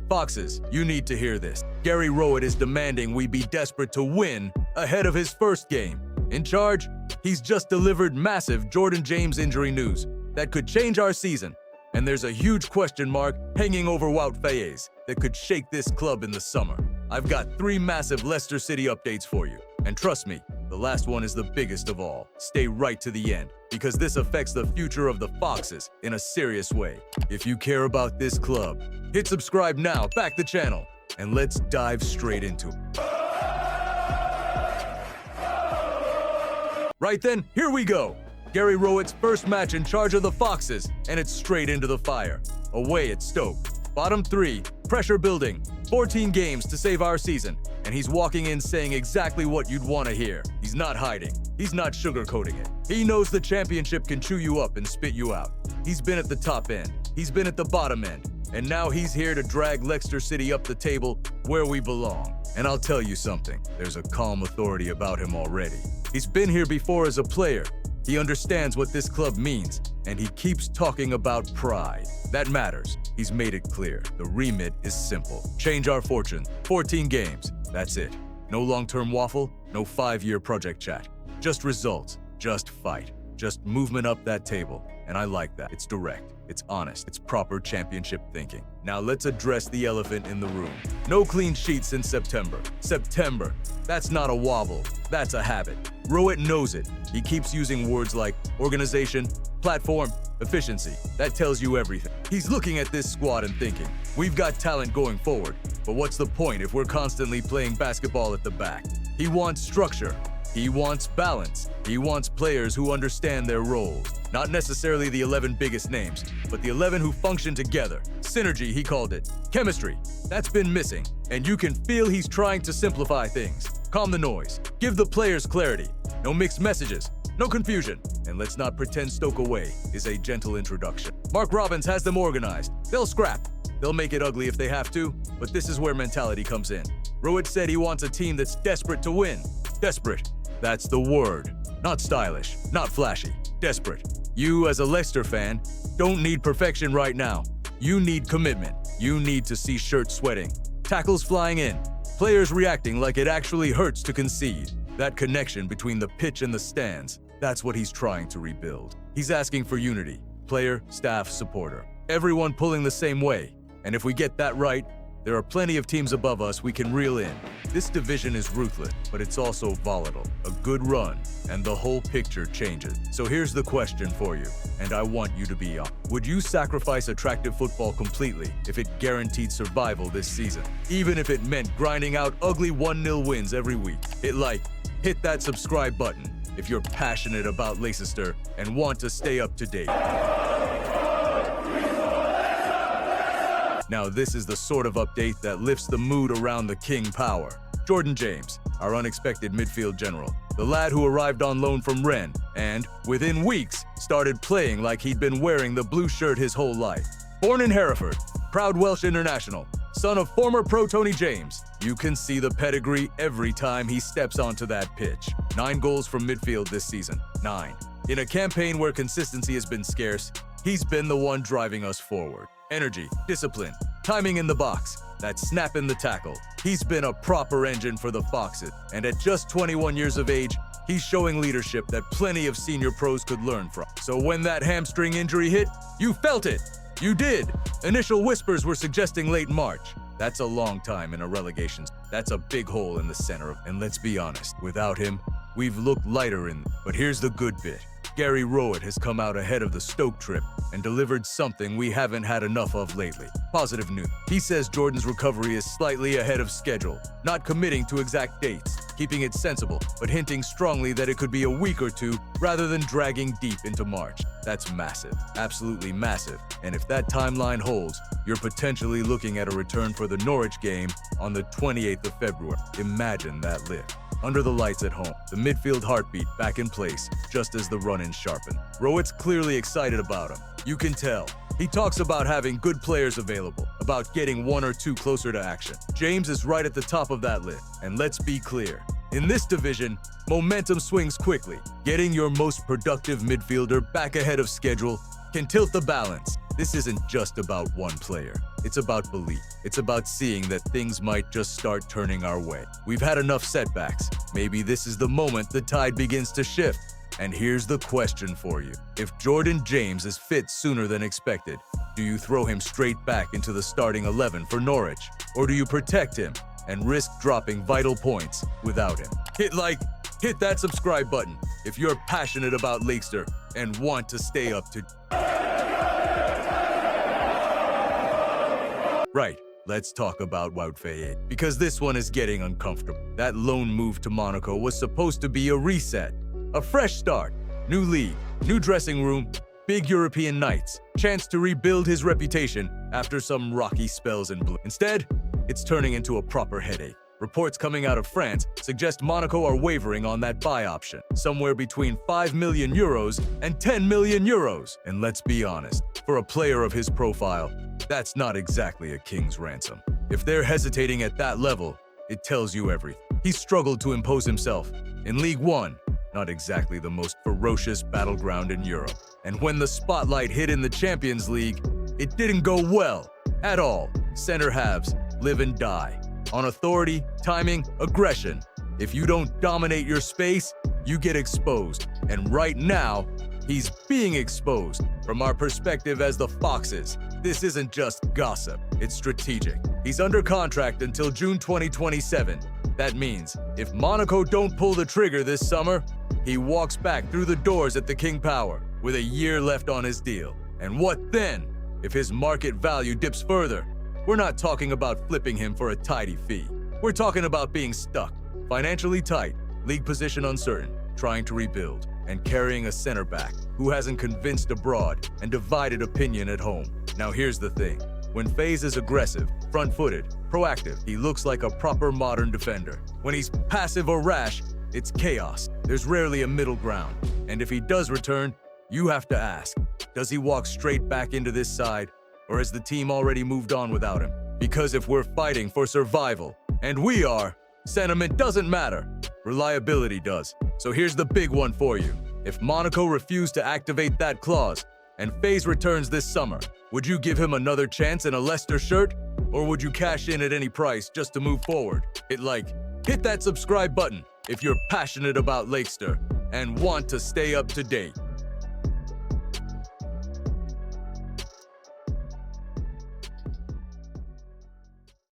Foxes, you need to hear this. Gary Rowett is demanding we be desperate to win ahead of his first game. In charge, he's just delivered massive Jordan James injury news that could change our season. And there's a huge question mark hanging over Wout Faes that could shake this club in the summer. I've got 3 massive Leicester City updates for you. And trust me, the last one is the biggest of all. Stay right to the end, because this affects the future of the Foxes in a serious way. If you care about this club, hit subscribe now, back the channel, and let's dive straight into it. Right then, here we go. Gary Rowett's first match in charge of the Foxes, and it's straight into the fire. Away at Stoke. Bottom 3, pressure building, 14 games to save our season, and he's walking in saying exactly what you'd want to hear. He's not hiding. He's not sugarcoating it. He knows the championship can chew you up and spit you out. He's been at the top end. He's been at the bottom end. And now he's here to drag Leicester City up the table where we belong. And I'll tell you something, there's a calm authority about him already. He's been here before as a player. He understands what this club means, and he keeps talking about pride. That matters. He's made it clear. The remit is simple. Change our fortune. 14 games. That's it. No long-term waffle, no 5-year project chat. Just results. Just fight. Just movement up that table. And I like that. It's direct. It's honest. It's proper championship thinking. Now let's address the elephant in the room. No clean sheets since September. September. That's not a wobble. That's a habit. Rowett knows it. He keeps using words like organization, platform, efficiency. That tells you everything. He's looking at this squad and thinking, we've got talent going forward, but what's the point if we're constantly playing basketball at the back? He wants structure. He wants balance. He wants players who understand their roles. Not necessarily the 11 biggest names, but the 11 who function together. Synergy, he called it. Chemistry. That's been missing, and you can feel he's trying to simplify things. Calm the noise. Give the players clarity. No mixed messages. No confusion. And let's not pretend Stoke away is a gentle introduction. Mark Robbins has them organized. They'll scrap. They'll make it ugly if they have to, but this is where mentality comes in. Rowett said he wants a team that's desperate to win. Desperate. That's the word. Not stylish, not flashy, desperate. You, as a Leicester fan, don't need perfection right now. You need commitment. You need to see shirts sweating, tackles flying in, players reacting like it actually hurts to concede. That connection between the pitch and the stands, that's what he's trying to rebuild. He's asking for unity, player, staff, supporter. Everyone pulling the same way. And if we get that right, there are plenty of teams above us we can reel in. This division is ruthless, but it's also volatile. A good run, and the whole picture changes. So here's the question for you, and I want you to be on. Would you sacrifice attractive football completely if it guaranteed survival this season? Even if it meant grinding out ugly 1-0 wins every week? Hit that subscribe button if you're passionate about Leicester and want to stay up to date. Now this is the sort of update that lifts the mood around the king power. Jordan James, our unexpected midfield general, the lad who arrived on loan from Rennes and, within weeks, started playing like he'd been wearing the blue shirt his whole life. Born in Hereford, proud Welsh international, son of former pro Tony James, you can see the pedigree every time he steps onto that pitch. 9 goals from midfield this season, 9. In a campaign where consistency has been scarce, he's been the one driving us forward. Energy, discipline, timing in the box, that snap in the tackle. He's been a proper engine for the Foxes, and at just 21 years of age, he's showing leadership that plenty of senior pros could learn from. So when that hamstring injury hit, you felt it. You did. Initial whispers were suggesting late March. That's a long time in a relegation. That's a big hole in the center. And let's be honest, without him, we've looked lighter in. But here's the good bit. Gary Rowett has come out ahead of the Stoke trip and delivered something we haven't had enough of lately. Positive news. He says Jordan's recovery is slightly ahead of schedule, not committing to exact dates, keeping it sensible, but hinting strongly that it could be a week or two rather than dragging deep into March. That's massive, absolutely massive. And if that timeline holds, you're potentially looking at a return for the Norwich game on the 28th of February. Imagine that lift. Under the lights at home, the midfield heartbeat back in place, just as the run-ins sharpen. Rowett's clearly excited about him. You can tell. He talks about having good players available, about getting 1 or 2 closer to action. James is right at the top of that list. And let's be clear. In this division, momentum swings quickly. Getting your most productive midfielder back ahead of schedule can tilt the balance. This isn't just about one player. It's about belief. It's about seeing that things might just start turning our way. We've had enough setbacks. Maybe this is the moment the tide begins to shift. And here's the question for you. If Jordan James is fit sooner than expected, do you throw him straight back into the starting 11 for Norwich? Or do you protect him and risk dropping vital points without him? Hit that subscribe button if you're passionate about Leicester and want to stay up to... Right, let's talk about Wout Faes, because this one is getting uncomfortable. That loan move to Monaco was supposed to be a reset, a fresh start, new league, new dressing room, big European nights, chance to rebuild his reputation after some rocky spells in blue. Instead, it's turning into a proper headache. Reports coming out of France suggest Monaco are wavering on that buy option, somewhere between 5 million euros and 10 million euros. And let's be honest, for a player of his profile, that's not exactly a king's ransom. If they're hesitating at that level, it tells you everything. He's struggled to impose himself. In League One, not exactly the most ferocious battleground in Europe. And when the spotlight hit in the Champions League, it didn't go well at all. Center halves live and die on authority, timing, aggression. If you don't dominate your space, you get exposed. And right now, he's being exposed. From our perspective as the Foxes, this isn't just gossip, it's strategic. He's under contract until June 2027. That means if Monaco don't pull the trigger this summer, he walks back through the doors at the King Power with a year left on his deal. And what then? If his market value dips further, we're not talking about flipping him for a tidy fee. We're talking about being stuck, financially tight, league position uncertain, trying to rebuild, and carrying a center back who hasn't convinced abroad and divided opinion at home. Now here's the thing. When Faes is aggressive, front-footed, proactive, he looks like a proper modern defender. When he's passive or rash, it's chaos. There's rarely a middle ground. And if he does return, you have to ask, does he walk straight back into this side? Or has the team already moved on without him? Because if we're fighting for survival, and we are, sentiment doesn't matter. Reliability does. So here's the big one for you. If Monaco refused to activate that clause, and Faes returns this summer, would you give him another chance in a Leicester shirt? Or would you cash in at any price just to move forward? Hit that subscribe button if you're passionate about Leicester and want to stay up to date.